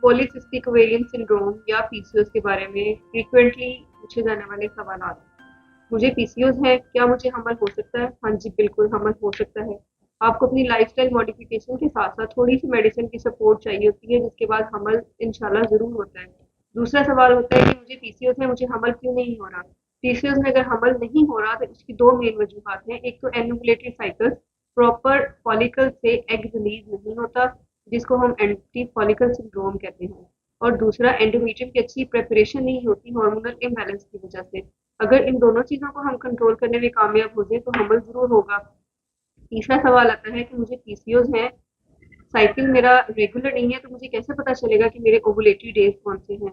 Polycystic ovarian syndrome या PCOS के बारे में फ्रीक्वेंटली पूछे जाने वाले सवाल। मुझे पीसीओएस है, क्या मुझे हमल हो सकता है? हाँ जी, बिल्कुल हमल हो सकता है। आपको अपनी लाइफस्टाइल मॉडिफिकेशन के साथ-साथ थोड़ी-सी मेडिसिन की सपोर्ट चाहिए होती है, जिसके बाद हमल इंशाल्लाह ज़रूर होता है। दूसरा सवाल होता है कि मुझे पीसीओएस है, मुझे हमल क्यों नहीं हो रहा? पीसीओएस में अगर हमल नहीं हो रहा, तो इसकी 2 मेन वजूहात हैं। एक तो एन्युमुलेटरी साइकिल्स, प्रॉपर फॉलिकल से एग रिलीज़ नहीं होता, जिसको हम एंटी फॉलिकल सिंड्रोम कहते हैं। और दूसरा एंडोमेट्रियम की अच्छी प्रिपरेशन नहीं होती हार्मोनल इम्बैलेंस की वजह से। अगर इन दोनों चीज़ों को हम कंट्रोल करने में कामयाब हो जाए तो हमल ज़रूर होगा। तीसरा सवाल आता है कि मुझे पीसीओएस है, साइकिल मेरा रेगुलर नहीं है, तो मुझे कैसे पता चलेगा कि मेरे ओवुलेटरी डेज कौन से हैं?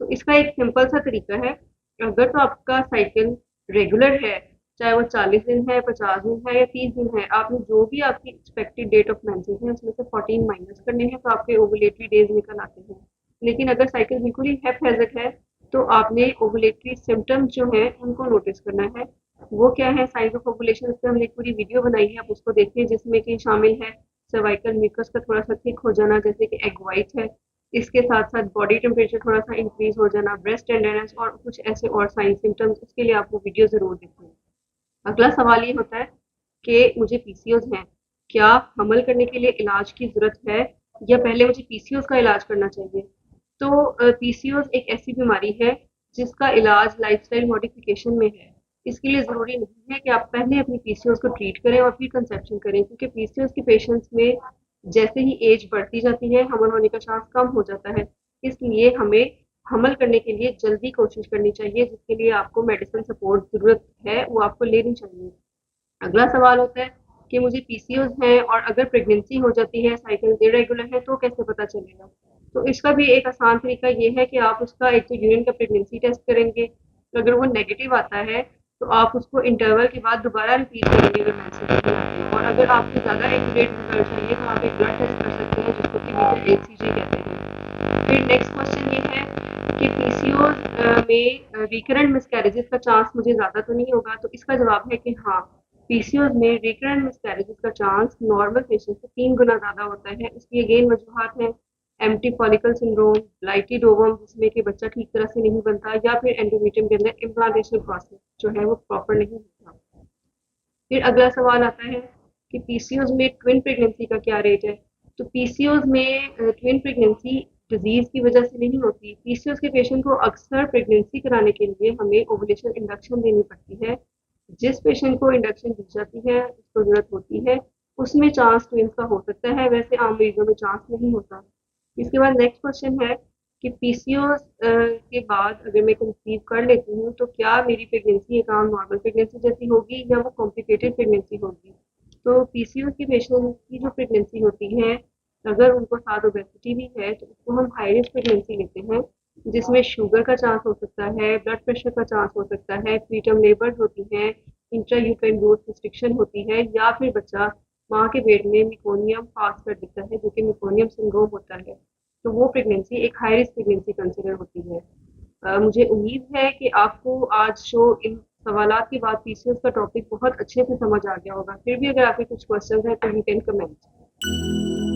तो इसका एक सिंपल सा तरीका है। अगर तो आपका साइकिल रेगुलर है, चाहे वो 40 दिन है, 50 दिन है या 30 दिन है, आपने जो भी आपकी एक्सपेक्टेड डेट ऑफ मेंसेस है उसमें से 14 माइनस करने हैं, तो आपके ओवुलेटरी डेज निकल आते हैं। लेकिन अगर साइकिल बिल्कुल ही हैphazard है, तो आपने ओवुलेटरी सिम्पटम्स जो हैं उनको नोटिस करना है। वो क्या है? साइंस ऑफ ओवुलेशन, इस पे हमने एक पूरी वीडियो बनाई है, आप उसको देखिए, जिसमें कि शामिल है सर्वाइकल म्यूकस का थोड़ा सा थिक हो जाना, जैसे कि एग वाइट है। इसके साथ साथ बॉडी टेम्परेचर थोड़ा सा इंक्रीज हो जाना, ब्रेस्ट टेंडरनेस और कुछ ऐसे और साइन सिम्टम्स, उसके लिए आप वो वीडियो जरूर देखें। अगला सवाल ये होता है कि मुझे पीसीओएस है, क्या हमल करने के लिए इलाज की जरूरत है या पहले मुझे पीसीओएस का इलाज करना चाहिए? तो पीसीओएस एक ऐसी बीमारी है जिसका इलाज लाइफस्टाइल मॉडिफिकेशन में है। इसके लिए ज़रूरी नहीं है कि आप पहले अपनी पीसीओएस को ट्रीट करें और फिर कंसेप्शन करें, क्योंकि पीसीओएस के पेशेंट्स में जैसे ही एज बढ़ती जाती है हमल होने का चांस कम हो जाता है। इसलिए हमें हमल करने के लिए जल्दी कोशिश करनी चाहिए, जिसके लिए आपको मेडिसिन सपोर्ट ज़रूरत है वो आपको लेनी चाहिए। अगला सवाल होता है कि मुझे पीसीओएस है और अगर प्रेगनेंसी हो जाती है, साइकिल इरेगुलर है, तो कैसे पता चलेगा? तो इसका भी एक आसान तरीका ये है कि आप उसका एक तो यूरिन का प्रेगनेंसी टेस्ट करेंगे, तो अगर वो नेगेटिव आता है तो आप उसको इंटरवल के बाद दोबारा रिपीट करेंगे अगर मेंसेस और अगर आपको ज़्यादा एक्यूरेट रिजल्ट चाहिए तो आप एक ब्लड टेस्ट कर सकते हैं, जिसको कि एचसीजी कहते हैं। फिर नेक्स्ट क्वेश्चन ये है कि पीसीओएस में रिकरेंट मिसकैरेजेस का चांस मुझे ज़्यादा तो नहीं होगा? तो इसका जवाब है कि हाँ, पीसीओएस में रिकरेंट मिसकैरेजेस का चांस नॉर्मल पेशेंट से 3 गुना ज़्यादा होता है। इसकी अगेन वजूहात हैं एम्प्टी फॉलिकल सिंड्रोम, ब्लाइटेड ओवम जिसमें कि बच्चा ठीक तरह से नहीं बनता, या फिर एंडोमेट्रियम के अंदर इम्प्लांटेशन प्रोसेस जो है वो प्रॉपर नहीं होता। फिर अगला सवाल आता है कि पीसीओएस में ट्विन प्रेगनेंसी का क्या रेट है? तो पीसीओएस में ट्विन प्रेगनेंसी डिजीज की वजह से नहीं होती। पीसीओएस के पेशेंट को अक्सर प्रेगनेंसी कराने के लिए हमें ओवुलेशन इंडक्शन देनी पड़ती है। जिस पेशेंट को इंडक्शन दी जाती है, उसको जरूरत होती है, उसमें चांस ट्विंस का हो सकता है, वैसे आम मरीजों में चांस नहीं होता। इसके बाद नेक्स्ट क्वेश्चन है कि पीसीओएस के बाद अगर मैं कंसीव कर लेती हूँ तो क्या मेरी प्रेगनेंसी एक आम नॉर्मल प्रेगनेंसी जैसी होगी या वो कॉम्प्लिकेटेड प्रेगनेंसी होगी? तो पीसीओएस के पेशेंट की जो प्रेगनेंसी होती है, अगर उनको साथ ओबेसिटी भी है तो उसको हम हाई रिस्क प्रेगनेंसी लेते हैं, जिसमें शुगर का चांस हो सकता है, ब्लड प्रेशर का चांस हो सकता है, प्रीटर्म लेबर्स होती हैं, इंट्रा यूट्राइन ग्रोथ रिस्ट्रिक्शन होती है, या फिर बच्चा माँ के पेट में मेकोनियम पास कर देता है, जो कि मेकोनियम सिंड्रोम होता है। तो वो प्रेगनेंसी एक हाई रिस्क प्रेगनेंसी कंसिडर होती है। मुझे उम्मीद है कि आपको आज जो इन सवालात के बाद पीसीएस का टॉपिक बहुत अच्छे से समझ आ गया होगा। फिर भी अगर आपके कुछ क्वेश्चन है तो यू कैन कमेंट।